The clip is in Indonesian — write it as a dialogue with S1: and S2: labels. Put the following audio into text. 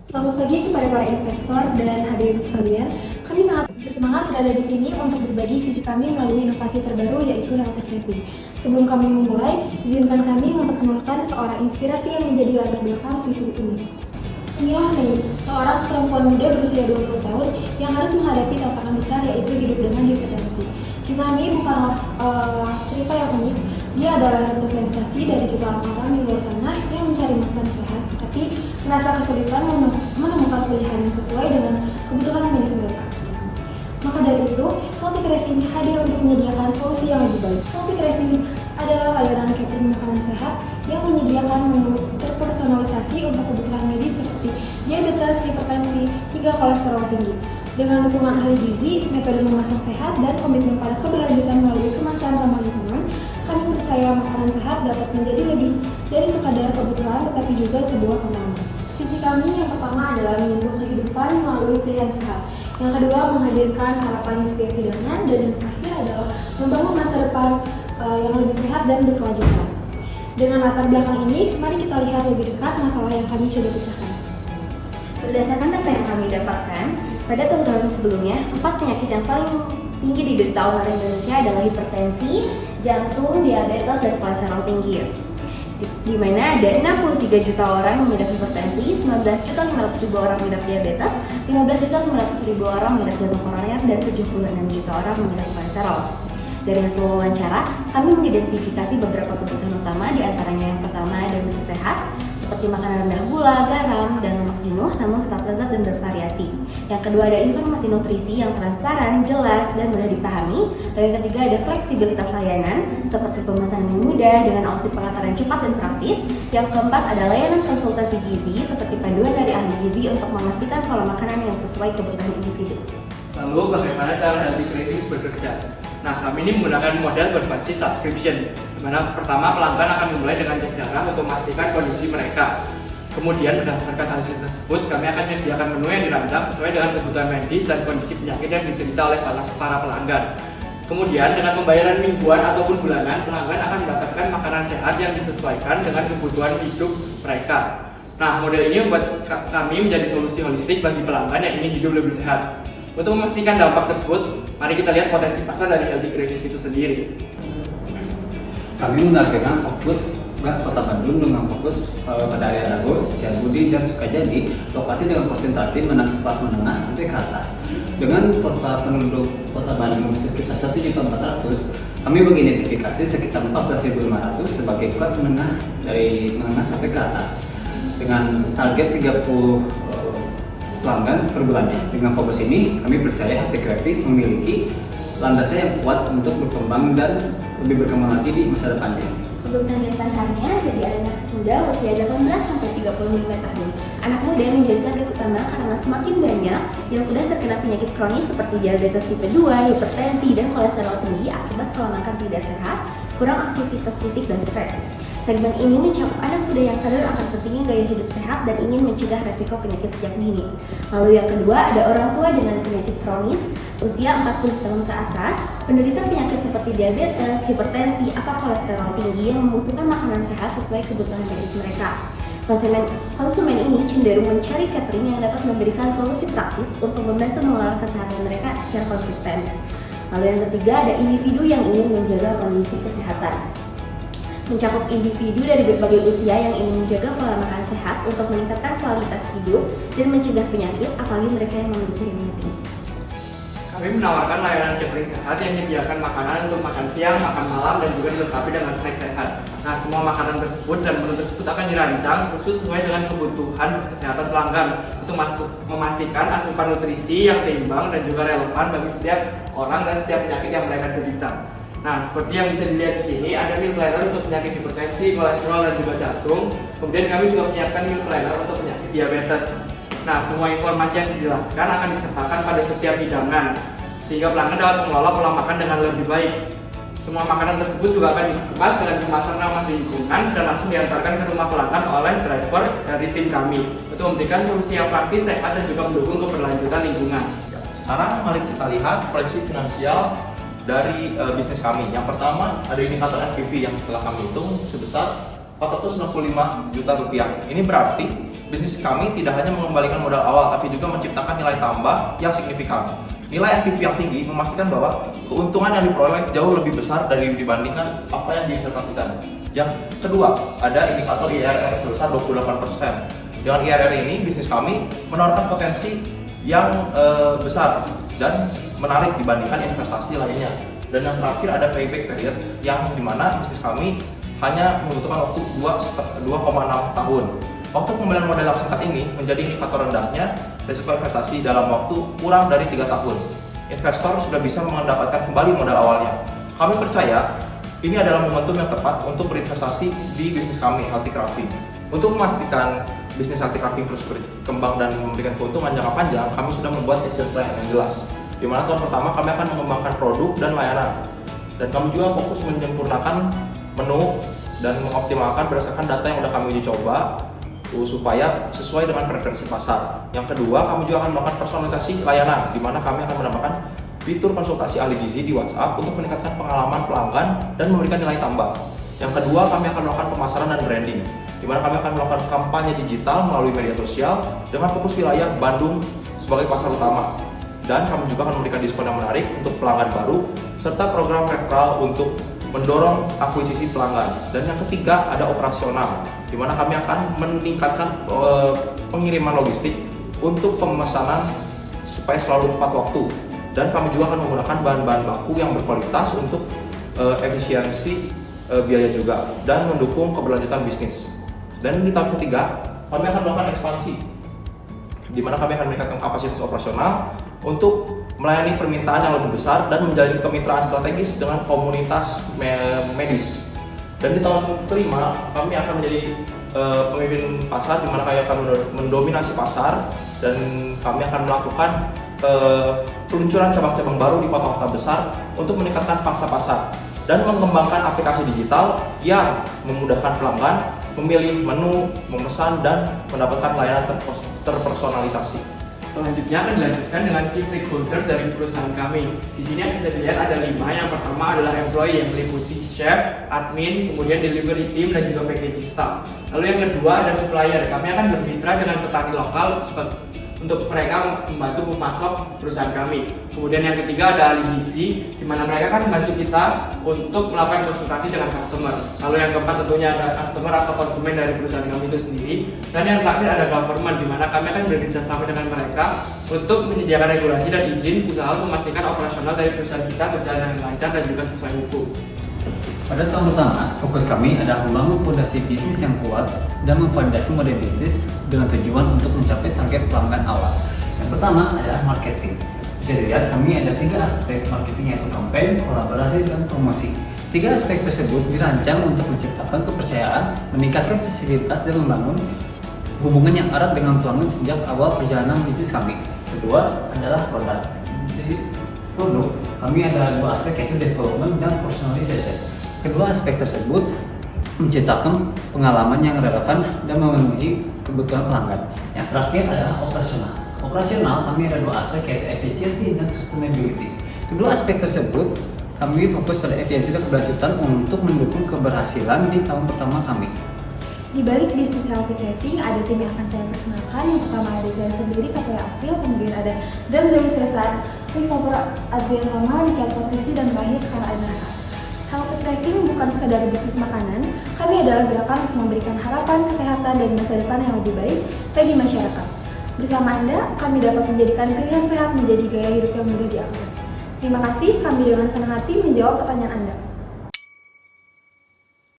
S1: Selamat pagi kepada para investor dan hadirin sekalian. Kami sangat bersemangat berada di sini untuk berbagi visi kami melalui inovasi terbaru yaitu Healthy Craving. Sebelum kami memulai, izinkan kami memperkenalkan seorang inspirasi yang menjadi latar belakang visi ini. Inilah Mei, seorang perempuan muda berusia 20 tahun yang harus menghadapi tantangan besar yaitu hidup dengan hipertensi. Kisah Mei bukanlah cerita yang unik, dia adalah representasi dari jutaan orang di luar sana yang mencari makanan sehat, tapi merasa kesulitan menemukan pilihan yang sesuai dengan kebutuhan medis mereka. Maka dari itu, Healthy Craving hadir untuk menyediakan solusi yang lebih baik. Healthy Craving adalah layanan catering makanan sehat yang menyediakan menu terpersonalisasi untuk kebutuhan medis seperti diabetes, hipertensi, hingga kolesterol tinggi. Dengan dukungan ahli gizi, metode memasak sehat, dan komitmen pada keberlanjutan melalui kemasan ramah lingkungan, kami percaya makanan sehat dapat menjadi lebih dari sekadar kebutuhan tetapi juga sebuah pengalaman. Visi kami yang pertama adalah menyentuh kehidupan melalui pilihan sehat. Yang kedua, menghadirkan harapan di setiap hidangan, dan yang terakhir adalah membangun masa depan yang lebih sehat dan berkelanjutan. Dengan latar belakang ini, mari kita lihat lebih dekat masalah yang kami coba pecahkan.
S2: Berdasarkan data yang kami dapatkan, pada tahun-tahun sebelumnya, 4 penyakit yang paling tinggi diderita oleh orang Indonesia adalah hipertensi, jantung, diabetes, dan kolesterol tinggi. Di mana ada 63 juta orang yang mengidap hipertensi, 19.500.000 orang mengidap diabetes, 15.500.000 orang mengidap jantung koroner, dan 76 juta orang mengidap kolesterol. Dari hasil wawancara, kami mengidentifikasi beberapa kebutuhan utama, di antaranya yang pertama ada menu sehat, seperti makanan rendah gula, garam, dan lemak jenuh, namun tetap lezat dan bervariasi. Yang kedua ada informasi nutrisi yang transparan, jelas, dan mudah dipahami. Dan yang ketiga ada fleksibilitas layanan, seperti pemesanan yang mudah dengan opsi pengantaran cepat dan praktis. Yang keempat ada layanan konsultasi gizi, seperti panduan dari ahli gizi untuk memastikan pola makanan yang sesuai kebutuhan individu.
S3: Lalu bagaimana cara Healthy Cravings bekerja? Nah, kami ini menggunakan model berbasis subscription, di mana pertama pelanggan akan memulai dengan cek darah untuk memastikan kondisi mereka. Kemudian berdasarkan hasil tersebut, kami akan menyediakan menu yang dirancang sesuai dengan kebutuhan medis dan kondisi penyakit yang diderita oleh para pelanggan. Kemudian dengan pembayaran mingguan ataupun bulanan, pelanggan akan mendapatkan makanan sehat yang disesuaikan dengan kebutuhan hidup mereka. Nah, model ini membuat kami menjadi solusi holistik bagi pelanggan yang ingin hidup lebih sehat. Untuk memastikan dampak tersebut, mari kita lihat potensi pasar dari Healthy Cravings itu sendiri.
S4: Kami menargetkan fokus Kota Bandung dengan fokus pada area Dago, Setiabudi, dan Sukajadi, lokasi dengan konsentrasi kelas menengah sampai ke atas. Dengan total penduduk Kota Bandung sekitar 1.400.000, kami mengidentifikasi sekitar 14.500 sebagai kelas menengah dari menengah sampai ke atas. Dengan target 30 pelanggan per bulannya. Dengan fokus ini, kami percaya Healthy Cravings memiliki landasan yang kuat untuk berkembang dan lebih berkembang lagi di masa depannya.
S2: Untuk target pasarnya, jadi anak muda usia 18-35 tahun. Anak muda yang menjadi target utama karena semakin banyak yang sudah terkena penyakit kronis seperti diabetes tipe 2, hipertensi, dan kolesterol tinggi akibat pola makan tidak sehat, kurang aktivitas fisik, dan stres. Segmen ini mencakup anak muda yang sadar akan pentingnya gaya hidup sehat dan ingin mencegah resiko penyakit sejak dini. Lalu yang kedua ada orang tua dengan penyakit kronis usia 40 tahun ke atas, penderita penyakit seperti diabetes, hipertensi, atau kolesterol tinggi yang membutuhkan makanan sehat sesuai kebutuhan medis mereka. Konsumen ini cenderung mencari catering yang dapat memberikan solusi praktis untuk membantu mengelola kesehatan mereka secara konsisten. Lalu yang ketiga ada individu yang ingin menjaga kondisi kesehatan. Mencakup individu dari berbagai usia yang ingin menjaga pola makan sehat untuk meningkatkan kualitas hidup dan mencegah penyakit, apalagi mereka yang memiliki risiko tinggi.
S3: Kami menawarkan layanan catering sehat yang menyediakan makanan untuk makan siang, makan malam, dan juga dilengkapi dengan snack sehat. Nah, semua makanan tersebut dan menu tersebut akan dirancang khusus sesuai dengan kebutuhan kesehatan pelanggan untuk memastikan asupan nutrisi yang seimbang dan juga relevan bagi setiap orang dan setiap penyakit yang mereka derita. Nah, seperti yang bisa dilihat di sini, ada meal planner untuk penyakit hipertensi, kolesterol, dan juga jantung. Kemudian kami juga menyiapkan meal planner untuk penyakit diabetes. Nah, semua informasi yang dijelaskan akan disertakan pada setiap hidangan, sehingga pelanggan dapat mengelola pola makan dengan lebih baik. Semua makanan tersebut juga akan dikemas dengan kemasan ramah lingkungan dan langsung diantarkan ke rumah pelanggan oleh driver dari tim kami untuk memberikan solusi yang praktis, sehat, dan juga mendukung keberlanjutan lingkungan.
S5: Sekarang mari kita lihat proyeksi finansial dari bisnis kami. Yang pertama ada indikator NPV yang telah kami hitung sebesar 465 juta rupiah. Ini berarti bisnis kami tidak hanya mengembalikan modal awal, tapi juga menciptakan nilai tambah yang signifikan. Nilai NPV yang tinggi memastikan bahwa keuntungan yang diperoleh jauh lebih besar dibandingkan apa yang diinvestasikan. Yang kedua, ada indikator IRR sebesar 28%. Dengan IRR ini, bisnis kami menawarkan potensi yang besar dan menarik dibandingkan investasi lainnya. Dan yang terakhir ada payback period yang dimana bisnis kami hanya membutuhkan waktu 2,6 tahun. Waktu pembelian modal yang singkat ini menjadi indikator rendahnya risiko investasi dalam waktu kurang dari 3 tahun. Investor sudah bisa mendapatkan kembali modal awalnya. Kami percaya ini adalah momentum yang tepat untuk berinvestasi di bisnis kami, Healthy Crafting. Untuk memastikan bisnis Healthy Crafting terus berkembang dan memberikan keuntungan jangka panjang, kami sudah membuat action plan yang jelas. Di mana tahun pertama kami akan mengembangkan produk dan layanan. Dan kami juga fokus menyempurnakan menu dan mengoptimalkan berdasarkan data yang sudah kami uji coba supaya sesuai dengan preferensi pasar. Yang kedua, kami juga akan melakukan personalisasi layanan, di mana kami akan menambahkan fitur konsultasi ahli gizi di WhatsApp untuk meningkatkan pengalaman pelanggan dan memberikan nilai tambah. Yang kedua, kami akan melakukan pemasaran dan branding, di mana kami akan melakukan kampanye digital melalui media sosial dengan fokus wilayah Bandung sebagai pasar utama. Dan kami juga akan memberikan diskon yang menarik untuk pelanggan baru, serta program referral untuk mendorong akuisisi pelanggan. Dan yang ketiga, ada operasional, di mana kami akan meningkatkan pengiriman logistik untuk pemesanan supaya selalu tepat waktu. Dan kami juga akan menggunakan bahan-bahan baku yang berkualitas untuk efisiensi biaya juga dan mendukung keberlanjutan bisnis. Dan di tahun ketiga, kami akan melakukan ekspansi, di mana kami akan meningkatkan kapasitas operasional untuk melayani permintaan yang lebih besar dan menjalin kemitraan strategis dengan komunitas medis. Dan di tahun kelima, kami akan menjadi pemimpin pasar, di mana kami akan mendominasi pasar dan kami akan melakukan peluncuran cabang-cabang baru di kota-kota besar untuk meningkatkan pangsa pasar dan mengembangkan aplikasi digital yang memudahkan pelanggan memilih menu, memesan, dan mendapatkan layanan terpersonalisasi.
S3: Selanjutnya akan dilanjutkan dengan key stakeholders dari perusahaan kami. Di sini bisa dilihat ada 5. Yang pertama adalah employee yang meliputi chef, admin, kemudian delivery team, dan juga packaging staff. Lalu yang kedua ada supplier. Kami akan bermitra dengan petani lokal untuk mereka membantu memasok perusahaan kami. Kemudian yang ketiga ada ahli gizi, di mana mereka akan membantu kita untuk melakukan konsultasi dengan customer. Lalu yang keempat tentunya ada customer atau konsumen dari perusahaan kami itu sendiri. Dan yang terakhir ada government, di mana kami akan bekerja sama dengan mereka untuk menyediakan regulasi dan izin usaha untuk memastikan operasional dari perusahaan kita berjalan dengan lancar dan juga sesuai hukum.
S4: Pada tahun pertama, fokus kami adalah membangun fondasi bisnis yang kuat dan memvalidasi model bisnis dengan tujuan untuk mencapai target pelanggan awal. Yang pertama adalah marketing. Bisa dilihat kami ada 3 aspek marketing, yaitu campaign, kolaborasi, dan promosi. 3 aspek tersebut dirancang untuk menciptakan kepercayaan, meningkatkan fasilitas, dan membangun hubungan yang erat dengan pelanggan sejak awal perjalanan bisnis kami. Kedua adalah produk. Jadi produk, kami ada 2 aspek, yaitu development dan personalization. Kedua aspek tersebut menciptakan pengalaman yang relevan dan memenuhi kebutuhan pelanggan. Yang terakhir adalah operasional. Operasional kami ada 2 aspek, yaitu efisiensi dan sustainability. Kedua aspek tersebut kami fokus pada efisiensi dan keberlanjutan untuk mendukung keberhasilan di tahun pertama kami.
S1: Di balik bisnis Healthy Crafting ada tim yang akan saya perkenalkan. Yang pertama ada saya sendiri, Kapaya April, kemudian ada Damzai Cesar, Christopher Adrian Rama, Richard Patrisi, dan terakhir Kara Azhara. Healthy Crafting bukan sekadar bisnis makanan, kami adalah gerakan untuk memberikan harapan, kesehatan, dan masa depan yang lebih baik bagi masyarakat. Bersama Anda, kami dapat menjadikan pilihan sehat menjadi gaya hidup yang mudah diakses. Terima kasih, kami dengan senang hati menjawab pertanyaan Anda.